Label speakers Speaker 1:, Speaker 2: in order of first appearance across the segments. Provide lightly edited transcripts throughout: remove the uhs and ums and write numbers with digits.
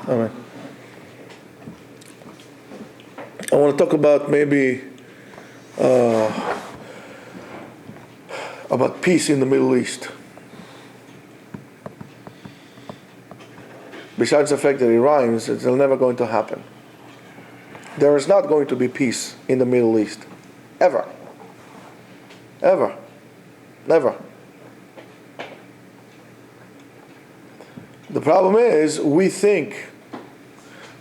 Speaker 1: All right. I want to talk about maybe about peace in the Middle East. Besides the fact that it rhymes, it's never going to happen. There is not going to be peace in the Middle East. Ever. Ever. Never. The problem is, we think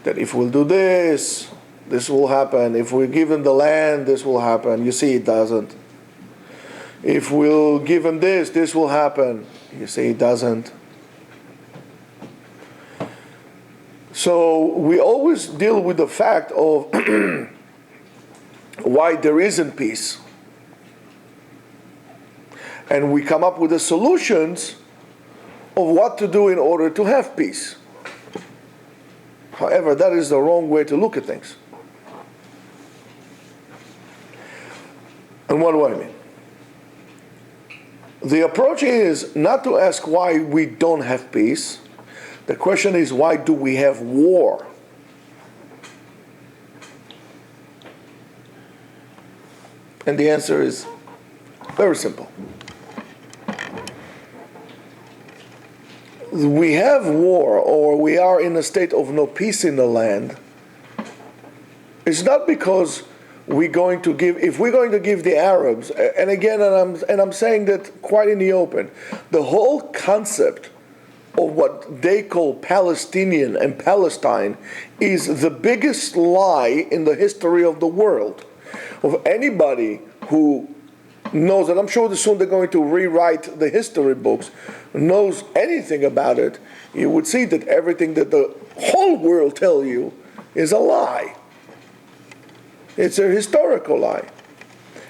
Speaker 1: that if we'll do this, this will happen. If we give them the land, this will happen. You see, it doesn't. If we'll give them this, this will happen. You see, it doesn't. So we always deal with the fact of why there isn't peace. And we come up with the solutions of what to do in order to have peace. However, that is the wrong way to look at things. And what do I mean? The approach is not to ask why we don't have peace. The question is, why do we have war? And the answer is very simple. We have war, or we are in a state of no peace in the land. It's not because we're going to give, if we're going to give the Arabs, and again, and I'm saying that quite in the open, the whole concept of what they call Palestinian and Palestine is the biggest lie in the history of the world. Of anybody who knows, and I'm sure that soon they're going to rewrite the history books, knows anything about it, you would see that everything that the whole world tell you is a lie. It's a historical lie.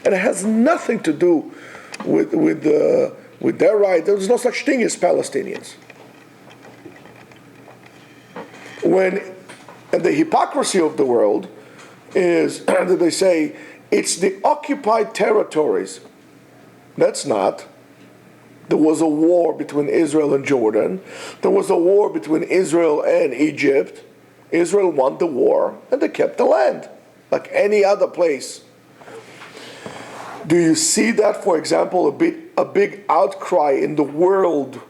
Speaker 1: And it has nothing to do with their right. There's no such thing as Palestinians. And the hypocrisy of the world is that they say it's the occupied territories. That's not. There was a war between Israel and Jordan. There was a war between Israel and Egypt. Israel won the war and they kept the land, like any other place. Do you see that, for example, a big outcry in the world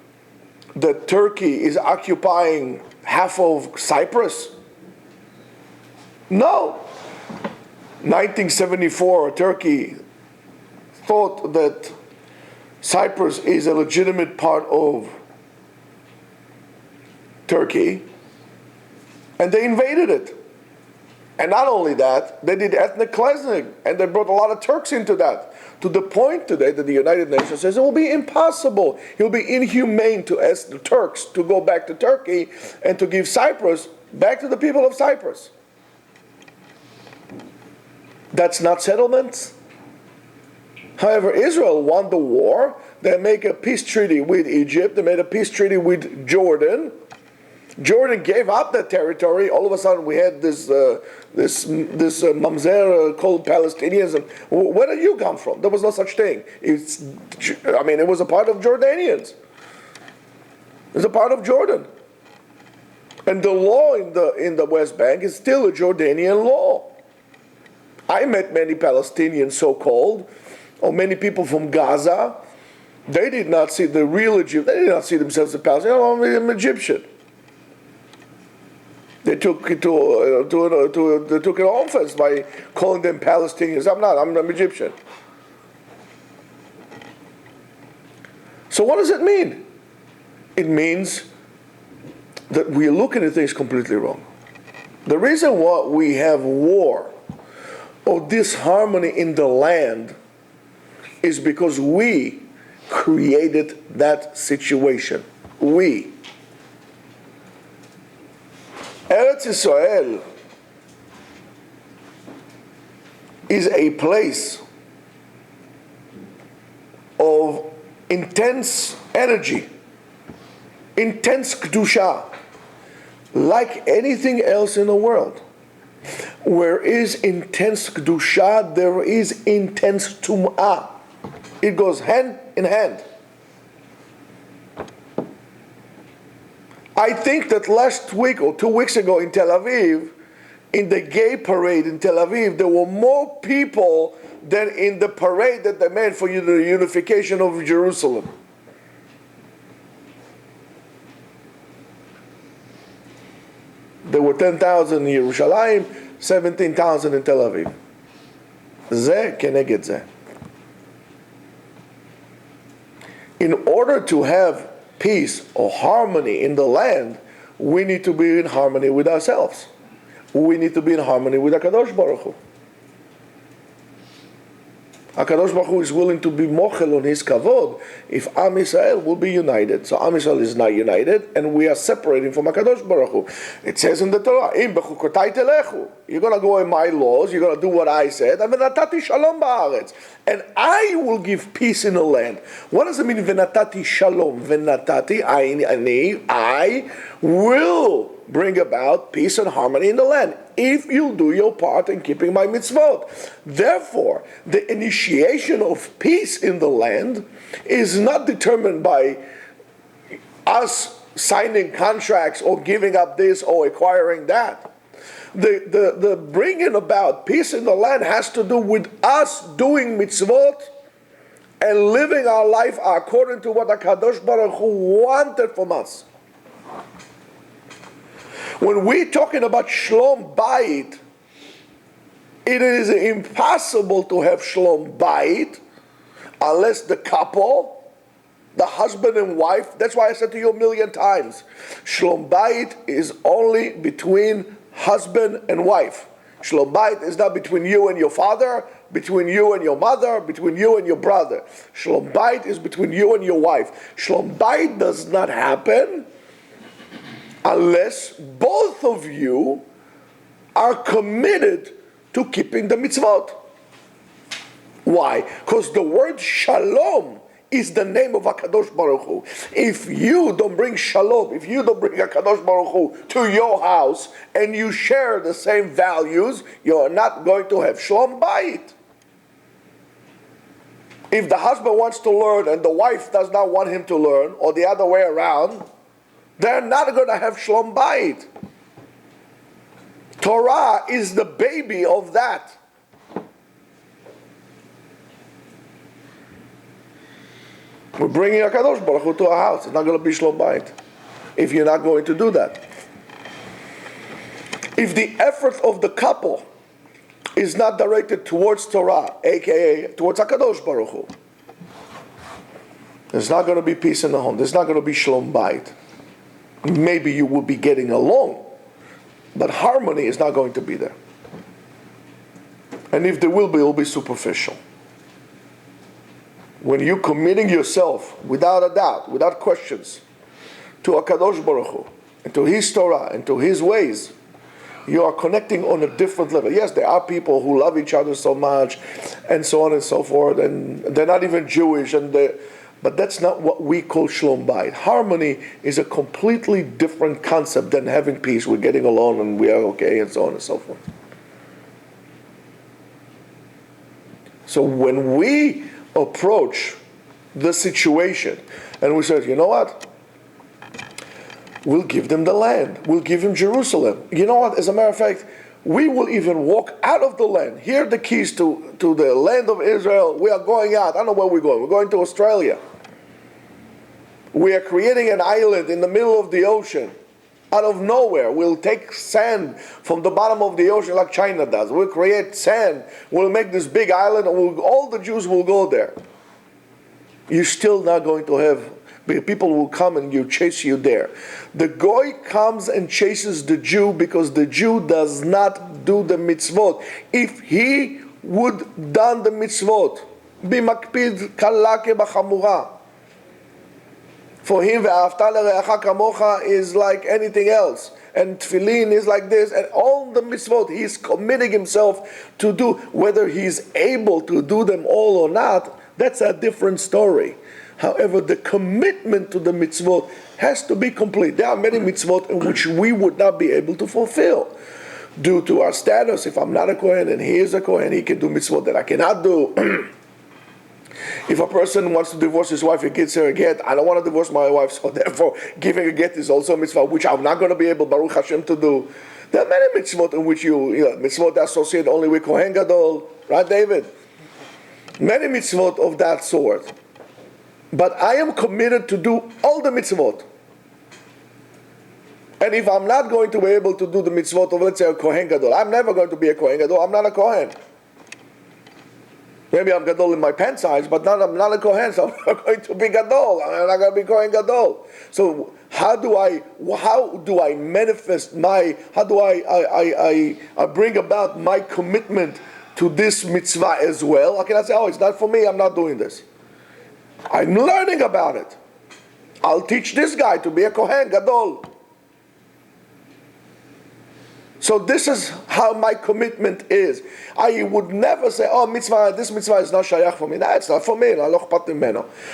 Speaker 1: that Turkey is occupying half of Cyprus? No. 1974, Turkey thought that Cyprus is a legitimate part of Turkey, and they invaded it. And not only that, they did ethnic cleansing, and they brought a lot of Turks into that, to the point today that the United Nations says it will be impossible, it will be inhumane to ask the Turks to go back to Turkey and to give Cyprus back to the people of Cyprus. That's not settlements. However, Israel won the war. They make a peace treaty with Egypt. They made a peace treaty with Jordan. Jordan gave up that territory. All of a sudden, we had this mamzer called Palestinians. And where did you come from? There was no such thing. It was a part of Jordanians. It was a part of Jordan. And the law in the West Bank is still a Jordanian law. I met many Palestinians, so-called, or many people from Gaza. They did not see the real Egypt. They did not see themselves as Palestinians. I'm Egyptian. They took it they took it offense by calling them Palestinians. I'm not. I'm Egyptian. So what does it mean? It means that we're looking at things completely wrong. The reason why we have war or disharmony in the land is because we created that situation. We. Eretz Israel is a place of intense energy, intense kedusha, like anything else in the world. Where is intense kedusha, there is intense tum'ah. It goes hand in hand. I think that last week or 2 weeks ago in Tel Aviv, in the gay parade in Tel Aviv, there were more people than in the parade that they made for the unification of Jerusalem. There were 10,000 in Yerushalayim, 17,000 in Tel Aviv. זה כנגד זה. In order to have peace or harmony in the land, we need to be in harmony with ourselves. We need to be in harmony with HaKadosh Baruch Hu. HaKadosh Baruch Hu is willing to be mochel on his kavod if Am Yisrael will be united. So Am Yisrael is not united, and we are separating from HaKadosh Baruch Hu. It says in the Torah, Im bechukotai telechu. You're going to go in my laws, you're going to do what I said, and v'natati shalom ba'aretz. And I will give peace in the land. What does it mean, v'natati shalom? V'natati, I will bring about peace and harmony in the land if you do your part in keeping my mitzvot. Therefore, the initiation of peace in the land is not determined by us signing contracts or giving up this or acquiring that. The bringing about peace in the land has to do with us doing mitzvot and living our life according to what HaKadosh Baruch Hu wanted from us. When we're talking about Shlom Bayit, it is impossible to have Shlom Bayit unless the couple, the husband and wife, that's why I said to you 1,000,000 times, Shlom Bayit is only between husband and wife. Shlom Bayit is not between you and your father, between you and your mother, between you and your brother. Shlom Bayit is between you and your wife. Shlom Bayit does not happen unless both of you are committed to keeping the mitzvot. Why? Because the word shalom is the name of HaKadosh Baruch Hu. If you don't bring shalom, if you don't bring HaKadosh Baruch Hu to your house and you share the same values, you're not going to have shalom bayit. If the husband wants to learn and the wife does not want him to learn, or the other way around, they're not going to have shalom bayit. Torah is the baby of that. We're bringing HaKadosh Baruch Hu to our house. It's not going to be shalom bayit if you're not going to do that. If the effort of the couple is not directed towards Torah, aka towards HaKadosh Baruch Hu, there's not going to be peace in the home. There's not going to be shalom bayit. Maybe you will be getting along, but harmony is not going to be there. And if there will be, it will be superficial. When you're committing yourself, without a doubt, without questions, to HaKadosh Baruch Hu, and to His Torah, and to His ways, you are connecting on a different level. Yes, there are people who love each other so much, and so on and so forth, and they're not even Jewish, but that's not what we call Shalom Bayit. Harmony is a completely different concept than having peace. We're getting along and we are okay, and so on and so forth. So when we approach the situation and we say, you know what? We'll give them the land. We'll give them Jerusalem. You know what? As a matter of fact, we will even walk out of the land. Here are the keys to the land of Israel. We are going out. I don't know where we're going. We're going to Australia. We are creating an island in the middle of the ocean. Out of nowhere, we'll take sand from the bottom of the ocean like China does. We'll create sand. We'll make this big island, and all the Jews will go there. You're still not going to have... People will come and you chase you there. The Goy comes and chases the Jew because the Jew does not do the mitzvot. If he would done the mitzvot, bimakpid kalake b'chamura. For him, ve'ahavta l'reacha kamocha is like anything else. And tefillin is like this. And all the mitzvot, he's committing himself to do. Whether he's able to do them all or not, that's a different story. However, the commitment to the mitzvot has to be complete. There are many mitzvot in which we would not be able to fulfill. Due to our status, if I'm not a Kohen and he is a Kohen, he can do mitzvot that I cannot do. If a person wants to divorce his wife, he gives her a get. I don't want to divorce my wife, so therefore giving a get is also a mitzvah, which I'm not going to be able, Baruch Hashem, to do. There are many mitzvot in which mitzvot associate only with Kohen Gadol, right, David? Many mitzvot of that sort. But I am committed to do all the mitzvot. And if I'm not going to be able to do the mitzvot of, let's say, a Kohen Gadol, I'm never going to be a Kohen Gadol, I'm not a Kohen. Maybe I'm Gadol in my pant size, but I'm not a Kohen, so I'm not going to be Gadol. I'm not going to be Kohen Gadol. So how do I manifest how do I bring about my commitment to this mitzvah as well? I cannot say, it's not for me, I'm not doing this. I'm learning about it. I'll teach this guy to be a Kohen Gadol. So this is how my commitment is. I would never say, this mitzvah is not shayach for me. No, it's not for me.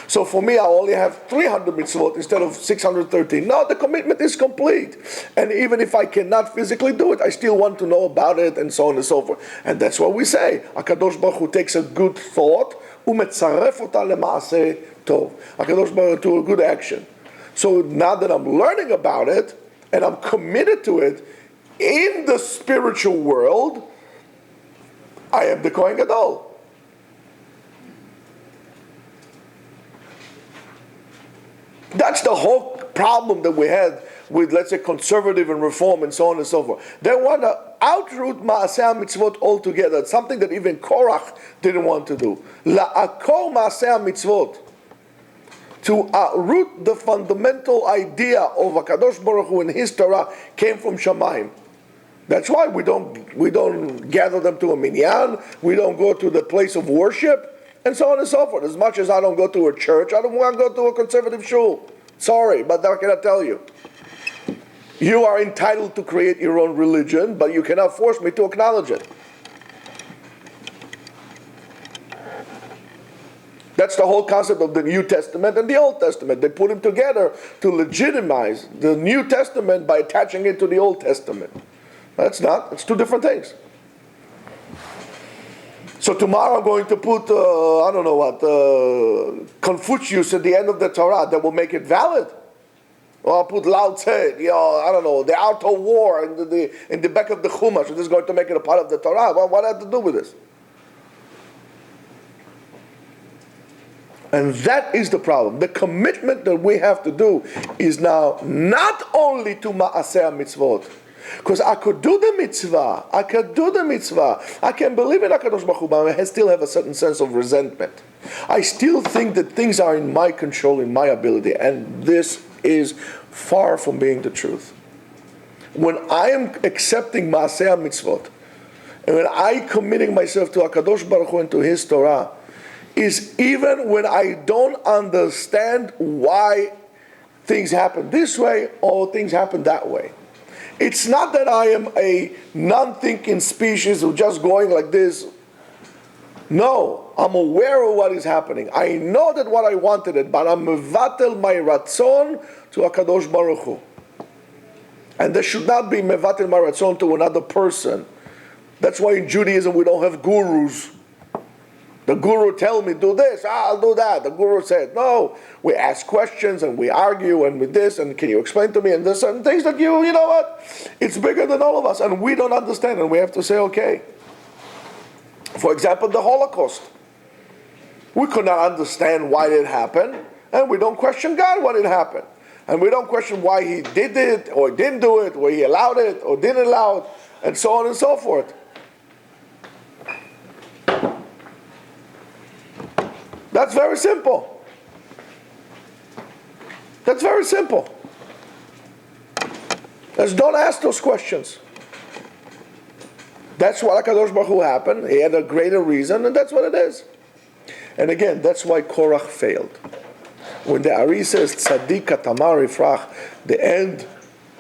Speaker 1: So for me, I only have 300 mitzvot instead of 613. No, the commitment is complete. And even if I cannot physically do it, I still want to know about it, and so on and so forth. And that's what we say. HaKadosh Baruch Hu takes a good thought, umetzaref ota lemaaseh tov. HaKadosh Baruch Hu to a good action. So now that I'm learning about it, and I'm committed to it, in the spiritual world, I am the Kohen Gadol. That's the whole problem that we had with, let's say, conservative and reform and so on and so forth. They want to outroot Maaseh mitzvot altogether. It's something that even Korach didn't want to do. La'akor Maaseh mitzvot. To root the fundamental idea of HaKadosh Baruch Hu and His Torah came from Shamayim. That's why we don't gather them to a minyan, we don't go to the place of worship, and so on and so forth. As much as I don't go to a church, I don't want to go to a conservative shul. Sorry, but I cannot tell you. You are entitled to create your own religion, but you cannot force me to acknowledge it. That's the whole concept of the New Testament and the Old Testament. They put them together to legitimize the New Testament by attaching it to the Old Testament. That's not. It's two different things. So tomorrow I'm going to put, Confucius at the end of the Torah that will make it valid. Or I'll put Lao Tse, the Art of War in the back of the Chumash. This is going to make it a part of the Torah. Well, what does that have to do with this? And that is the problem. The commitment that we have to do is now not only to Ma'aseh mitzvot, because I could do the mitzvah, I can believe in HaKadosh Baruch Hu, but I still have a certain sense of resentment. I still think that things are in my control, in my ability, and this is far from being the truth. When I am accepting Maaseh mitzvot, and when I committing myself to HaKadosh Baruch Hu and to His Torah, is even when I don't understand why things happen this way or things happen that way. It's not that I am a non-thinking species who just going like this. No, I'm aware of what is happening. I know that what I wanted it, but I'm mevatel my ratzon to HaKadosh Baruch Hu. And there should not be mevatel my ratzon to another person. That's why in Judaism we don't have gurus. The guru tell me, do this, I'll do that. The guru said, no. We ask questions and we argue and with this, and can you explain to me? And there's certain things that you know what? It's bigger than all of us, and we don't understand, and we have to say, okay. For example, the Holocaust. We could not understand why it happened, and we don't question God why it happened. And we don't question why He did it, or didn't do it, or He allowed it, or didn't allow it, and so on and so forth. That's very simple. That's very simple. Just don't ask those questions. That's what HaKadosh Baruch Hu happened. He had a greater reason, and that's what it is. And again, that's why Korach failed. When the Ari says Tzadik Katamar Ifrach, the end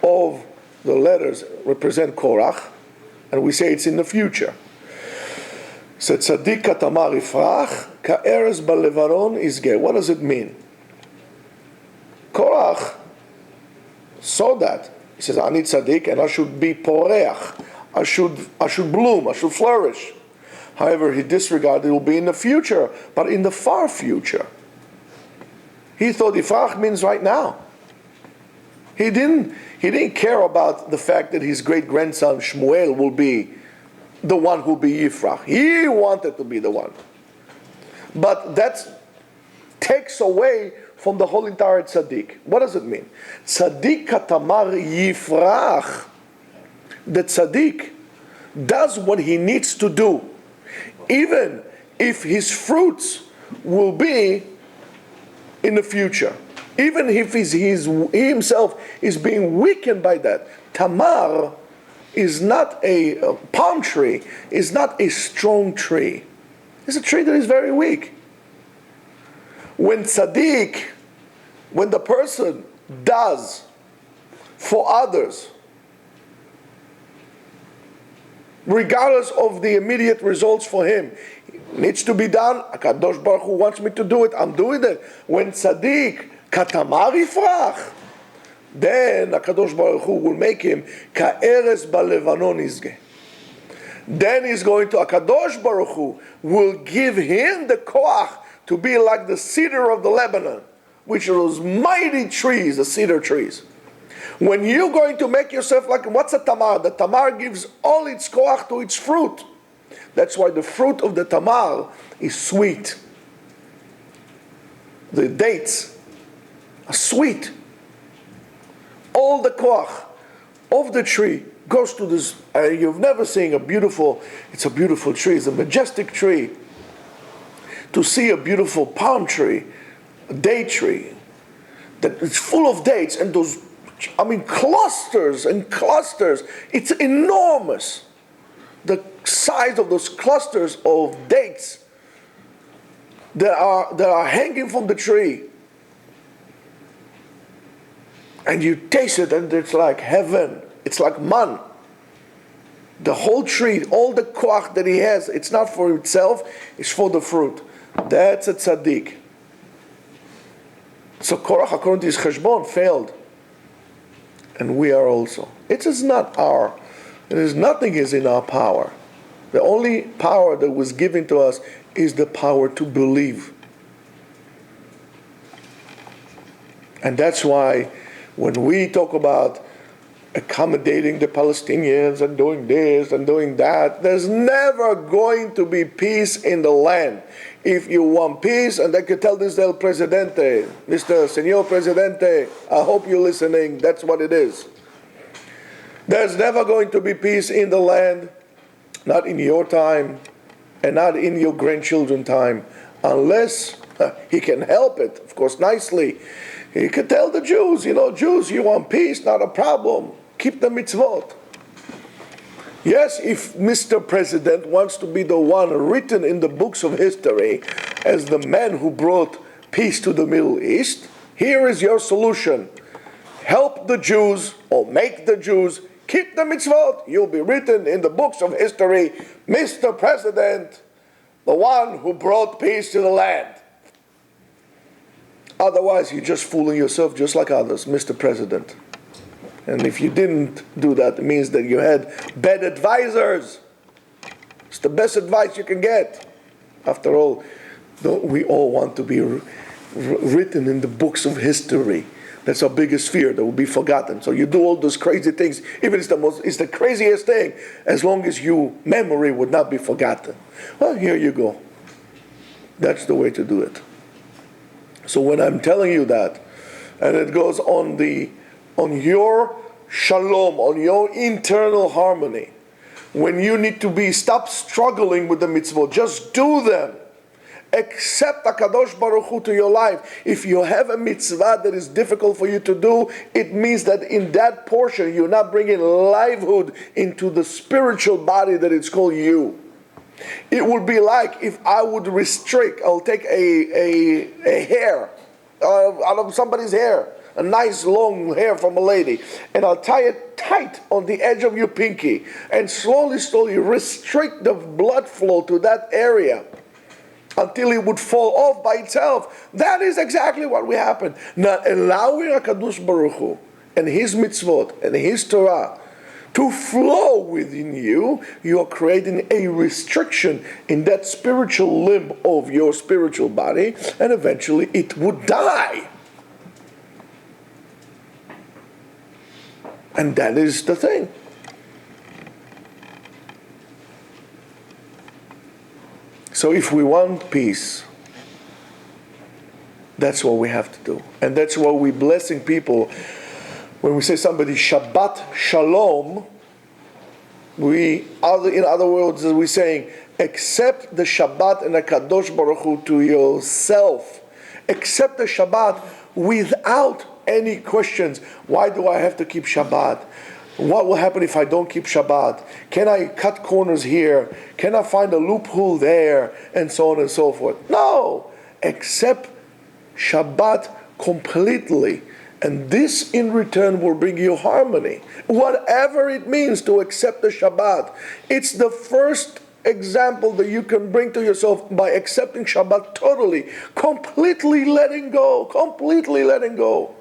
Speaker 1: of the letters represent Korach, and we say it's in the future. So Tzadik Katamar Ifrach, Ka'eres Balevaron Izgeh. What does it mean? Korach saw that. He says, Ani Tzadik, and I should be Poreach. I should bloom, I should flourish. However, he disregarded it will be in the future, but in the far future. He thought Yifrach means right now. He didn't care about the fact that his great-grandson Shmuel will be the one who will be Yifrach. He wanted to be the one. But that takes away from the whole entire tzaddik. What does it mean? Tzaddik katamar Yifrach. The tzaddik does what he needs to do, even if his fruits will be in the future. Even if he himself is being weakened by that. Tamar is not a palm tree, is not a strong tree. It's a tree that is very weak. When tzaddik, when the person does for others, regardless of the immediate results for him, it needs to be done. HaKadosh Baruch Hu wants me to do it, I'm doing it. When tzaddik, katamar yifrach, then HaKadosh Baruch Hu will make him ka'eres balevanon izge. Then he's going to, HaKadosh Baruch Hu will give him the koach to be like the cedar of the Lebanon, which are those mighty trees, the cedar trees. When you're going to make yourself like, what's a tamar? The tamar gives all its koach to its fruit. That's why the fruit of the tamar is sweet. The dates are sweet. All the koach of the tree goes to this. You've never seen it's a beautiful tree, it's a majestic tree. To see a beautiful palm tree, a date tree, that it's full of dates, and those, clusters and clusters, it's enormous. The size of those clusters of dates that are hanging from the tree. And you taste it, and it's like heaven. It's like man. The whole tree, all the koach that he has, it's not for itself, it's for the fruit. That's a tzaddik. So Korach, according to his cheshbon, failed. And we are also. It is not nothing is in our power. The only power that was given to us is the power to believe. And that's why when we talk about accommodating the Palestinians and doing this and doing that, there's never going to be peace in the land. If you want peace, and I could tell this El Presidente, Mr. Señor Presidente, I hope you're listening, that's what it is. There's never going to be peace in the land, not in your time, and not in your grandchildren's time, unless he can help it, of course, nicely. He could tell the Jews, Jews, you want peace, not a problem. Keep the mitzvot. Yes, if Mr. President wants to be the one written in the books of history as the man who brought peace to the Middle East, here is your solution. Help the Jews, or make the Jews, keep the mitzvot. You'll be written in the books of history, Mr. President, the one who brought peace to the land. Otherwise, you're just fooling yourself just like others, Mr. President. And if you didn't do that, it means that you had bad advisors. It's the best advice you can get. After all, don't we all want to be written in the books of history? That's our biggest fear, that will be forgotten. So you do all those crazy things, even if it's the craziest thing, as long as your memory would not be forgotten. Well, here you go. That's the way to do it. So when I'm telling you that, and it goes on your shalom, on your internal harmony, when you need to stop struggling with the mitzvot, just do them. Accept HaKadosh Baruch Hu to your life. If you have a mitzvah that is difficult for you to do, it means that in that portion you're not bringing livelihood into the spiritual body that it's called you. It would be like if I would restrict, I'll take a hair out of somebody's hair, a nice long hair from a lady, and I'll tie it tight on the edge of your pinky, and slowly restrict the blood flow to that area until it would fall off by itself. That is exactly what will happen. Not allowing HaKadosh Baruch Hu and His mitzvot and His Torah to flow within you, you are creating a restriction in that spiritual limb of your spiritual body, and eventually it would die. And that is the thing. So if we want peace, that's what we have to do. And that's why we're blessing people. When we say somebody Shabbat Shalom, in other words, we're saying, accept the Shabbat and the Kadosh Baruch Hu to yourself. Accept the Shabbat without any questions. Why do I have to keep Shabbat? What will happen if I don't keep Shabbat? Can I cut corners here? Can I find a loophole there? And so on and so forth. No! Accept Shabbat completely. And this in return will bring you harmony. Whatever it means to accept the Shabbat. It's the first example that you can bring to yourself by accepting Shabbat totally. Completely letting go. Completely letting go.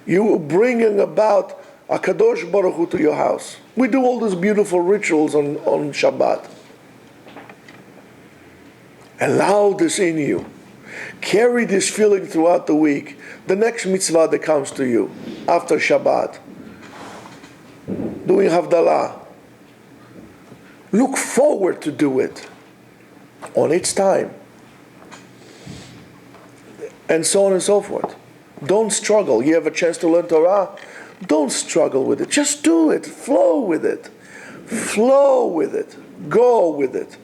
Speaker 1: You are bringing about a Kadosh Baruch Hu to your house. We do all these beautiful rituals on Shabbat. Allow this in you. Carry this feeling throughout the week. The next mitzvah that comes to you after Shabbat, doing Havdalah, look forward to do it on its time, and so on and so forth. Don't struggle. You have a chance to learn Torah, don't struggle with it. Just do it. Flow with it. Flow with it. Go with it.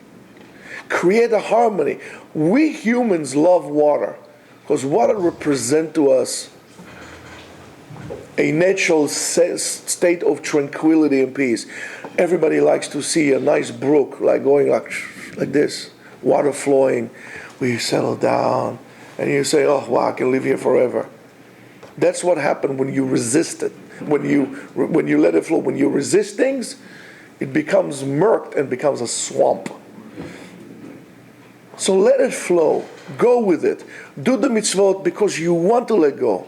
Speaker 1: Create a harmony. We humans love water because water represents to us a natural state of tranquility and peace. Everybody likes to see a nice brook like going like this, water flowing. We settle down and you say, oh wow, I can live here forever. That's what happened when you resist it. When you let it flow, when you resist things, it becomes murked and becomes a swamp. So let it flow. Go with it. Do the mitzvot because you want to let go.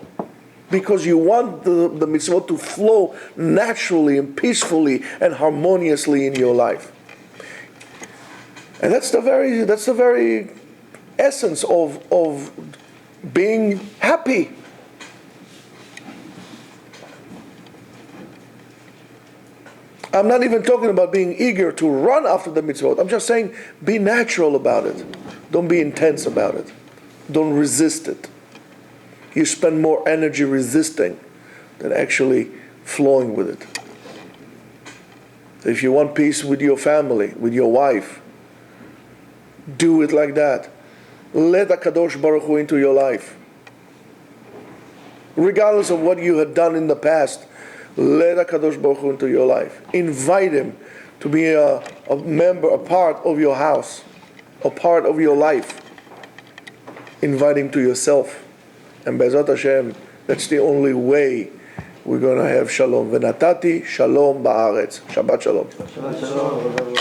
Speaker 1: Because you want the mitzvot to flow naturally and peacefully and harmoniously in your life. And that's the very essence of being happy. I'm not even talking about being eager to run after the mitzvot. I'm just saying be natural about it. Don't be intense about it. Don't resist it. You spend more energy resisting than actually flowing with it. So if you want peace with your family, with your wife, do it like that. Let HaKadosh Baruch Hu into your life. Regardless of what you had done in the past, let HaKadosh Baruch Hu into your life. Invite Him to be a member, a part of your house, a part of your life. Invite Him to yourself. And Be'ezrat Hashem, that's the only way we're going to have shalom. V'natati shalom ba'aretz. Shabbat shalom. Shabbat shalom.